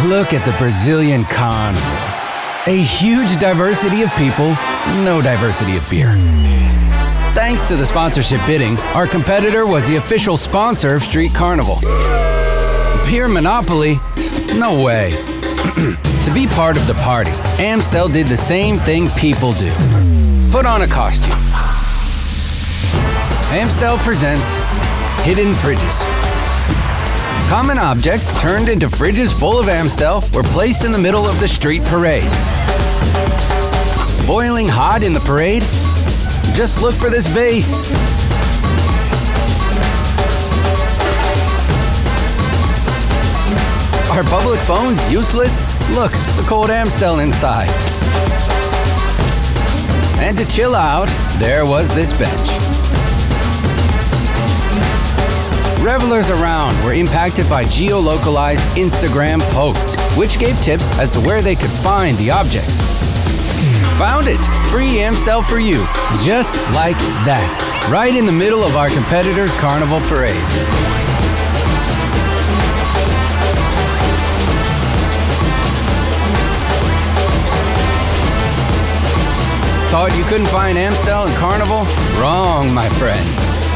Look at the Brazilian Carnival. A huge diversity of people, no diversity of beer. Thanks to the sponsorship bidding, our competitor was the official sponsor of Street Carnival. Beer monopoly? No way. To be part of the party, Amstel did the same thing people do. Put on a costume. Amstel presents Hidden Fridges. Common objects turned into fridges full of Amstel were placed in the middle of the street parades. Boiling hot in the parade? Just look for this vase. Are public phones useless? Look, the cold Amstel inside. And to chill out, there was this bench. Revelers around were impacted by geolocalized Instagram posts, which gave tips as to where they could find the objects. Found it! Free Amstel for you. Just like that. Right in the middle of our competitor's carnival parade. Thought you couldn't find Amstel in Carnival? Wrong, my friend.